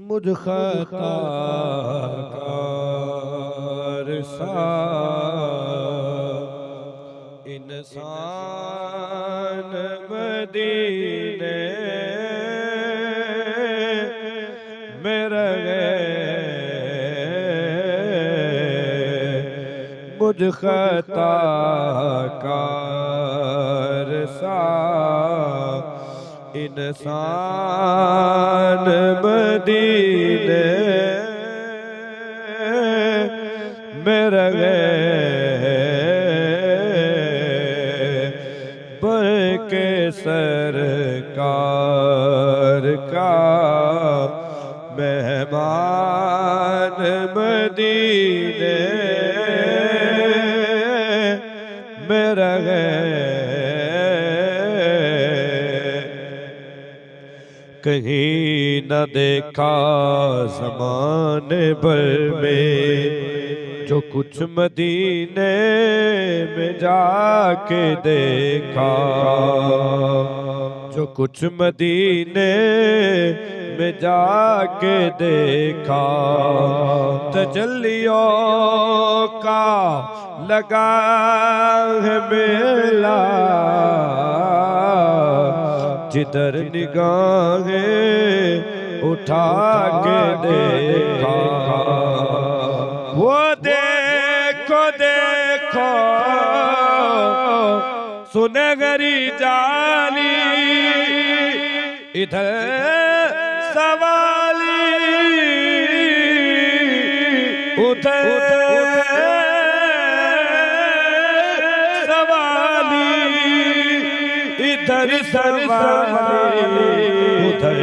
मुझ खताकार सा इंसान मदीने में रहे, मुझ खताकार सा इंसान मदीने में रहे, बल्कि सरकार का मेहमान मदीने में रहे। कहीं न देखा ज़माने भर में जो कुछ मदीने में जाके देखा, जो कुछ मदीने में जाके देखा, तजल्लियों का लगा है मेला, जिधर निगाहें उठा के देखा, वो देखो देखो सुनहरी जाली, इधर सवाली, उधर सवाली, इधर सवाली, उधर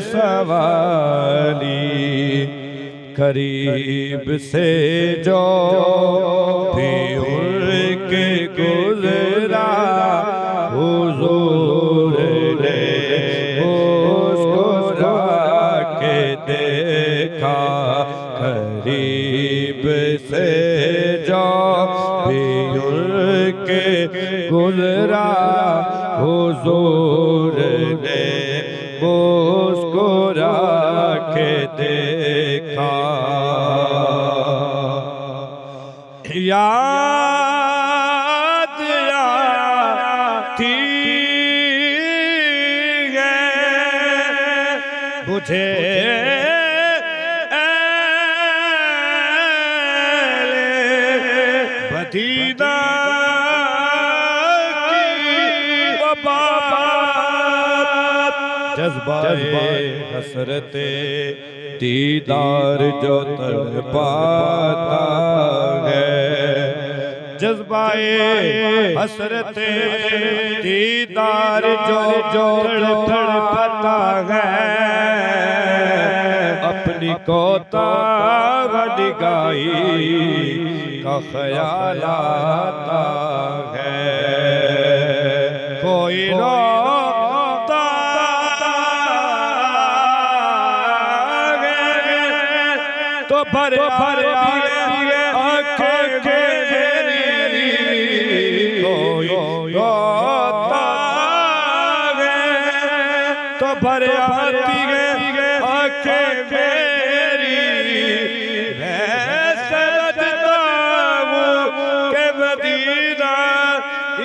सवाली। करीब से जो भी उनके गुजरा, हुजूर ने उसको जाके देखा। करीब से जो भी उनके गुजरा, हुजूर ने मुस्कुरा के देखा। याद आती है मुझे मदीना जज्बाए हसरते दीदार जो तड़पाता है, जज्बाए हसरते दीदार जो तड़पाता है, अपनी कोताह निगाही का ख्याल आता है। कोई तो भर भर आंखें मेरी, कोई रोता है तो भर आती है आंखें मेरी। मैं समझता हूँ कि मदीना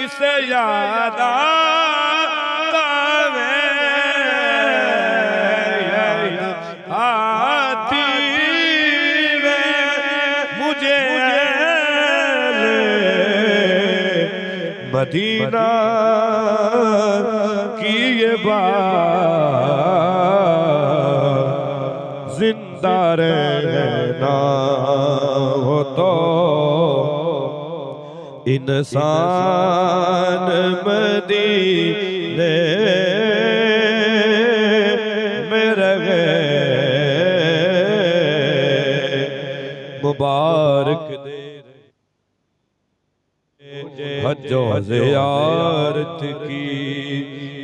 इसे याद आता है, आती मदीना की ये बात जिंदा रहना हो तो इंसान मदीने में रहे। मुबारक दे हज्जो ज़ियारत की,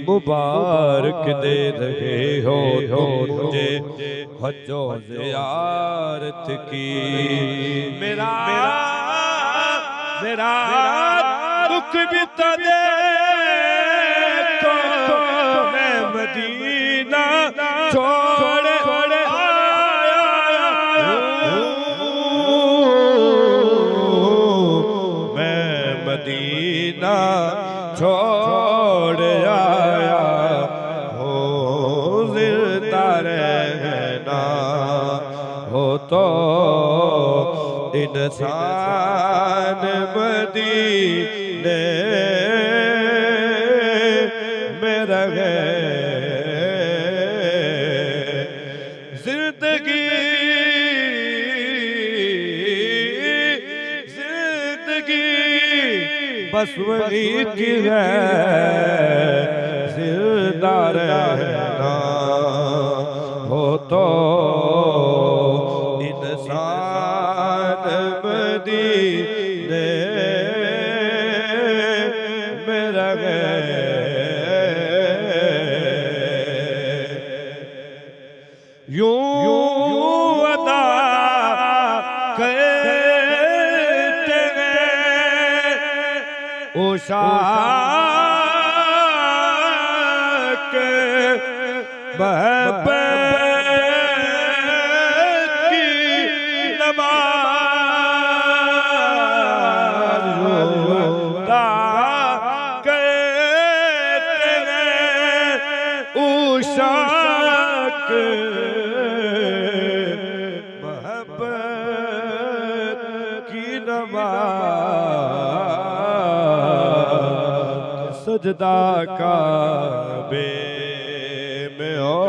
मुबारक दे रहे हो मुझे हज्जो ज़ियारत की। मेरा दुख भी तो देखो, मैं मदीना छोड़ तो इंसान मदीने में रहे। जिंदगी बस वही की है, जिंदा रहना हो तो इंसान मदीने में रहे। यूं अदा करते हैं उशाक महब्बत की नमाज़ अदा करते हैं उशाक महब्बत की नमाज़। सजदा काबे में हो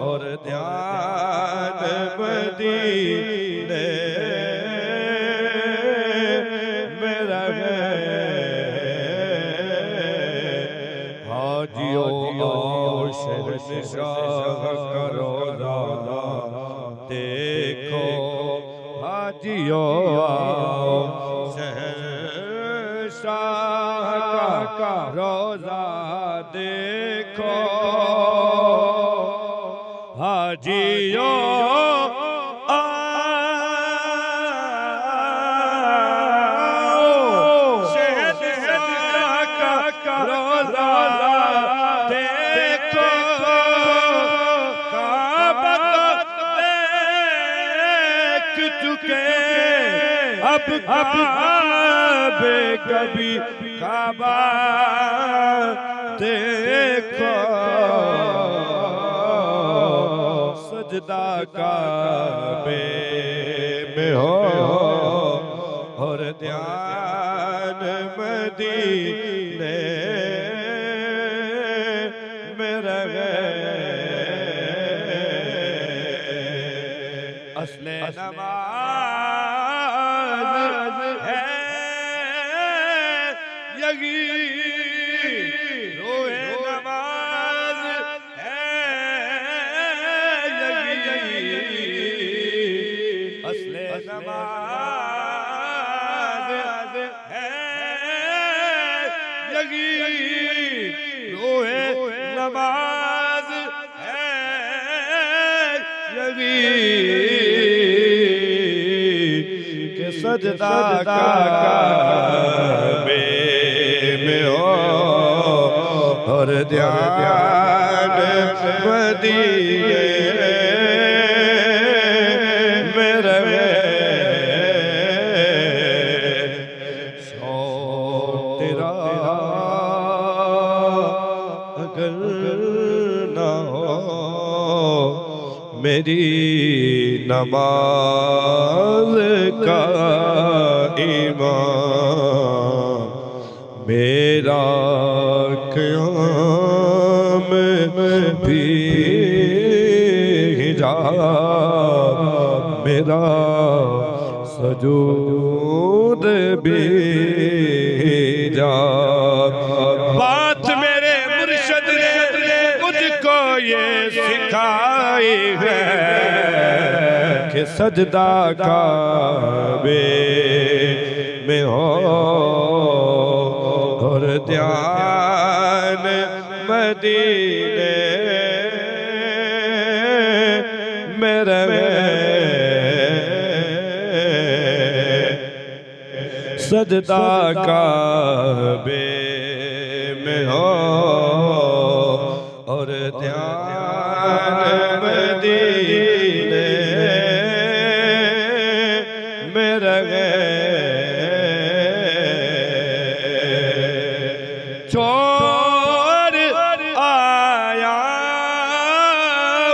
और ध्यान मदीने में रहे। हाजियो आओ शहंशाह का रोज़ा देखो, हाजियो आओ शहंशाह का रोज़ा देखो। हाजियो आओ शहंशाह का रोज़ा देखो। काबा देख चुके अब काबे कभी काबा देखो। सजदा काबे में हो और ध्यान मदीने में रहे। असले नमाज है यही, रोए नमाज है यही। असले नमाज है यही, रोए नमाज है यही। के सजदा काबे में हो और ध्यान मदीने में रहे। सो तेरा अगर ना हो मेरी नमाज का ईमान, मेरा क़याम भी हिजाब, मेरा सजूद भी हिजाब। बात मेरे मुर्शिद ने मुझको ये सिखाई है कि सजदा काबे में हो और ध्यान मदीने में रहे। सजदा काबे में हो और ध्यान मदीने में रहे। छोड़ आया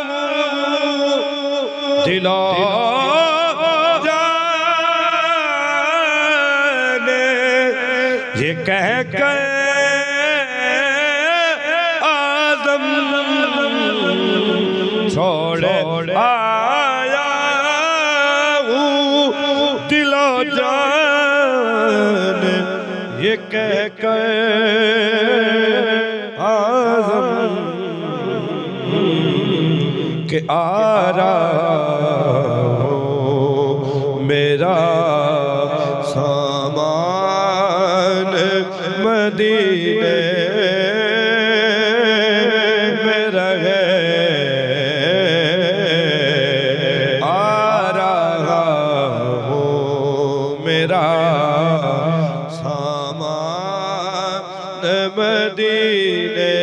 हूँ दिलो जाने ये कह कर आदम छोड़े आया हूँ दिलो जाने ये कह कर आदम के आ रहा हो मेरा सामान मदीने में रहे आ रहा हो मेरा सामान मदीने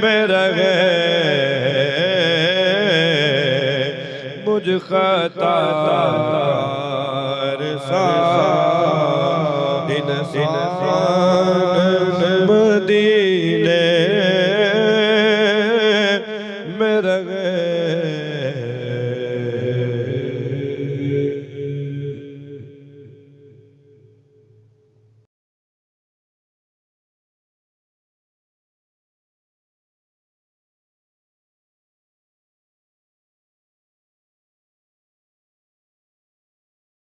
में रहे मुझ खतार सा इंसान